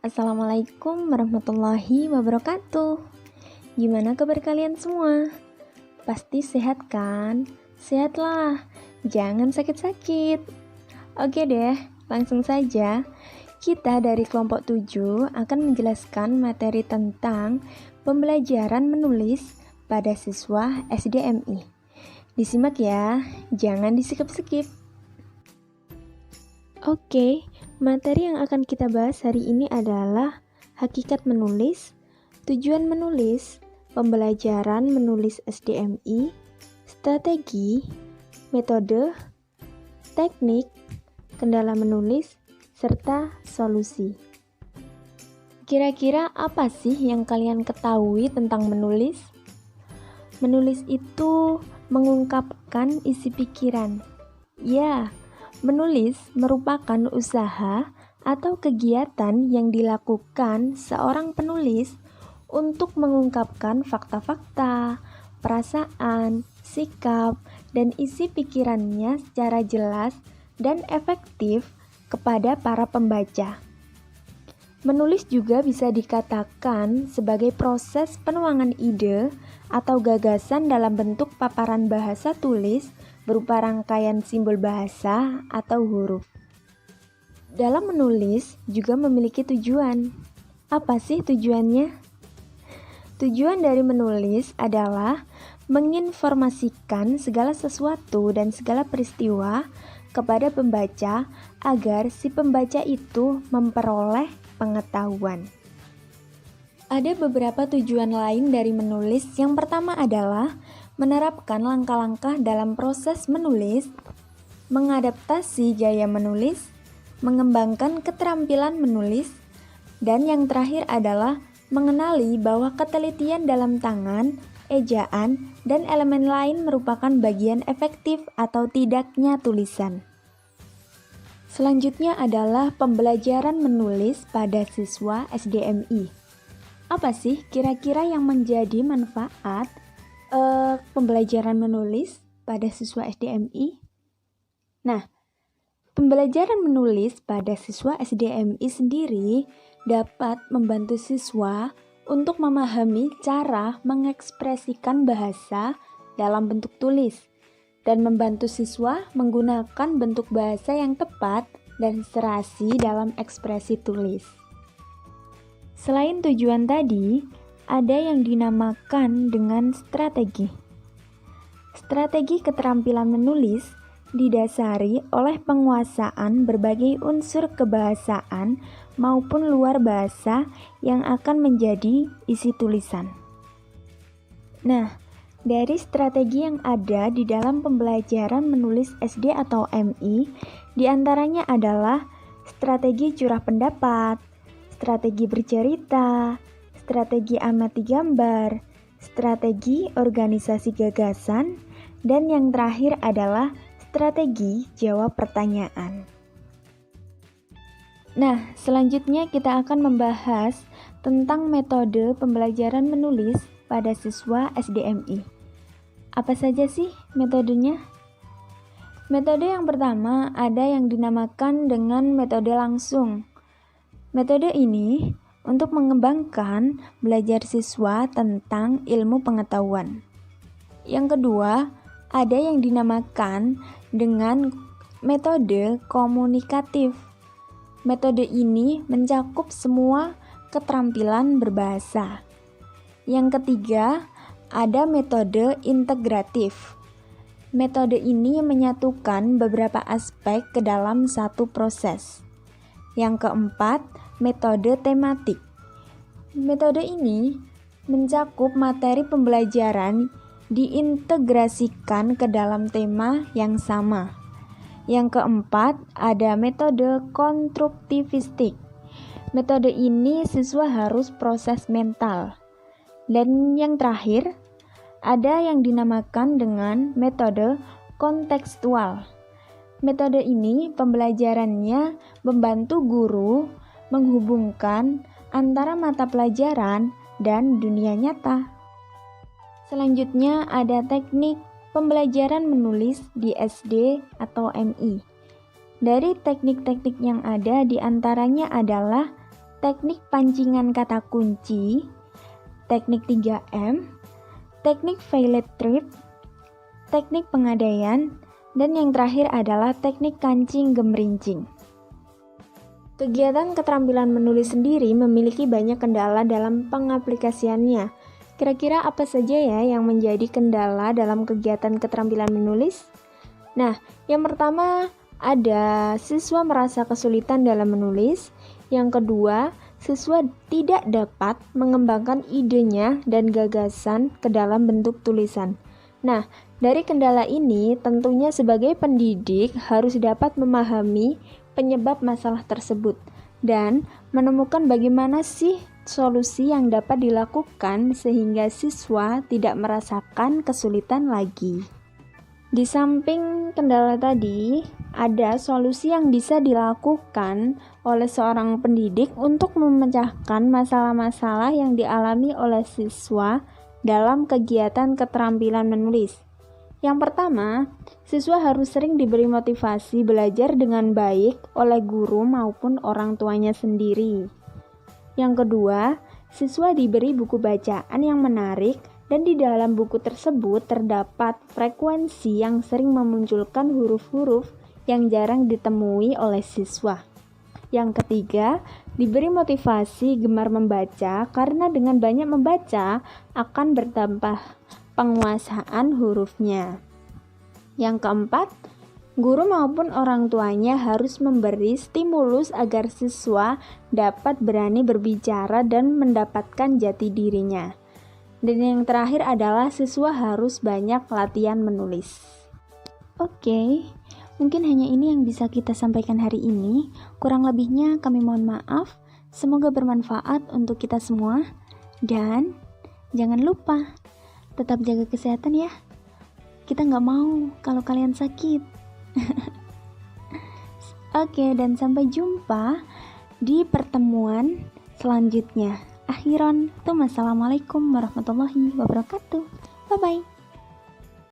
Assalamualaikum warahmatullahi wabarakatuh. Gimana kabar kalian semua? Pasti sehat kan? Sehatlah, jangan sakit-sakit. Oke deh, langsung saja. Kita dari kelompok 7 akan menjelaskan materi tentang pembelajaran menulis pada siswa SDMI. Disimak ya, jangan di-skip-skip. Oke, materi yang akan kita bahas hari ini adalah hakikat menulis, tujuan menulis, pembelajaran menulis SDMI, strategi, metode, teknik, kendala menulis, serta solusi. Kira-kira apa sih yang kalian ketahui tentang menulis? Menulis itu mengungkapkan isi pikiran. Ya, menulis merupakan usaha atau kegiatan yang dilakukan seorang penulis untuk mengungkapkan fakta-fakta, perasaan, sikap, dan isi pikirannya secara jelas dan efektif kepada para pembaca. Menulis juga bisa dikatakan sebagai proses penuangan ide atau gagasan dalam bentuk paparan bahasa tulis berupa rangkaian simbol bahasa atau huruf. Dalam menulis juga memiliki tujuan. Apa sih tujuannya? Tujuan dari menulis adalah menginformasikan segala sesuatu dan segala peristiwa kepada pembaca agar si pembaca itu memperoleh pengetahuan. Ada beberapa tujuan lain dari menulis. Yang pertama adalah menerapkan langkah-langkah dalam proses menulis, mengadaptasi gaya menulis, mengembangkan keterampilan menulis, dan yang terakhir adalah mengenali bahwa ketelitian dalam tangan, ejaan, dan elemen lain merupakan bagian efektif atau tidaknya tulisan. Selanjutnya adalah pembelajaran menulis pada siswa SDMI. Apa sih kira-kira yang menjadi manfaat pembelajaran menulis pada siswa SDMI? Nah, pembelajaran menulis pada siswa SDMI sendiri dapat membantu siswa untuk memahami cara mengekspresikan bahasa dalam bentuk tulis dan membantu siswa menggunakan bentuk bahasa yang tepat dan serasi dalam ekspresi tulis. Selain tujuan tadi, ada yang dinamakan dengan strategi. Strategi keterampilan menulis didasari oleh penguasaan berbagai unsur kebahasaan maupun luar bahasa yang akan menjadi isi tulisan. Nah, dari strategi yang ada di dalam pembelajaran menulis SD atau MI, diantaranya adalah strategi curah pendapat, strategi bercerita, strategi amati gambar, strategi organisasi gagasan, dan yang terakhir adalah strategi jawab pertanyaan. Nah, selanjutnya kita akan membahas tentang metode pembelajaran menulis pada siswa SDMI. Apa saja sih metodenya? Metode yang pertama ada yang dinamakan dengan metode langsung. Metode ini untuk mengembangkan belajar siswa tentang ilmu pengetahuan. Yang kedua, ada yang dinamakan dengan metode komunikatif. Metode ini mencakup semua keterampilan berbahasa. Yang ketiga, ada metode integratif. Metode ini menyatukan beberapa aspek ke dalam satu proses. Yang keempat, metode tematik. Metode ini mencakup materi pembelajaran diintegrasikan ke dalam tema yang sama. Yang keempat, ada metode konstruktivistik. Metode ini siswa harus proses mental. Dan yang terakhir, ada yang dinamakan dengan metode kontekstual. Metode ini pembelajarannya membantu guru menghubungkan antara mata pelajaran dan dunia nyata. Selanjutnya ada teknik pembelajaran menulis di SD atau MI. Dari teknik-teknik yang ada diantaranya adalah teknik pancingan kata kunci, teknik 3M, teknik violet trip, teknik pengadaian, dan yang terakhir adalah teknik kancing gemerincing. Kegiatan keterampilan menulis sendiri memiliki banyak kendala dalam pengaplikasiannya. Kira-kira apa saja ya yang menjadi kendala dalam kegiatan keterampilan menulis? Nah, yang pertama ada siswa merasa kesulitan dalam menulis. Yang kedua, siswa tidak dapat mengembangkan idenya dan gagasan ke dalam bentuk tulisan. Nah, dari kendala ini tentunya sebagai pendidik harus dapat memahami penyebab masalah tersebut dan menemukan bagaimana sih solusi yang dapat dilakukan sehingga siswa tidak merasakan kesulitan lagi. Di samping kendala tadi, ada solusi yang bisa dilakukan oleh seorang pendidik untuk memecahkan masalah-masalah yang dialami oleh siswa dalam kegiatan keterampilan menulis. Yang pertama, siswa harus sering diberi motivasi belajar dengan baik oleh guru maupun orang tuanya sendiri. Yang kedua, siswa diberi buku bacaan yang menarik dan di dalam buku tersebut terdapat frekuensi yang sering memunculkan huruf-huruf yang jarang ditemui oleh siswa. Yang ketiga, diberi motivasi gemar membaca karena dengan banyak membaca akan bertambah penguasaan hurufnya. Yang keempat, guru maupun orang tuanya harus memberi stimulus agar siswa dapat berani berbicara dan mendapatkan jati dirinya. Dan yang terakhir adalah siswa harus banyak latihan menulis. Oke, mungkin hanya ini yang bisa kita sampaikan hari ini. Kurang lebihnya kami mohon maaf. Semoga bermanfaat untuk kita semua. Dan jangan lupa, tetap jaga kesehatan ya. Kita nggak mau kalau kalian sakit. Oke, dan sampai jumpa di pertemuan selanjutnya. Akhiran, assalamualaikum warahmatullahi wabarakatuh. Bye-bye.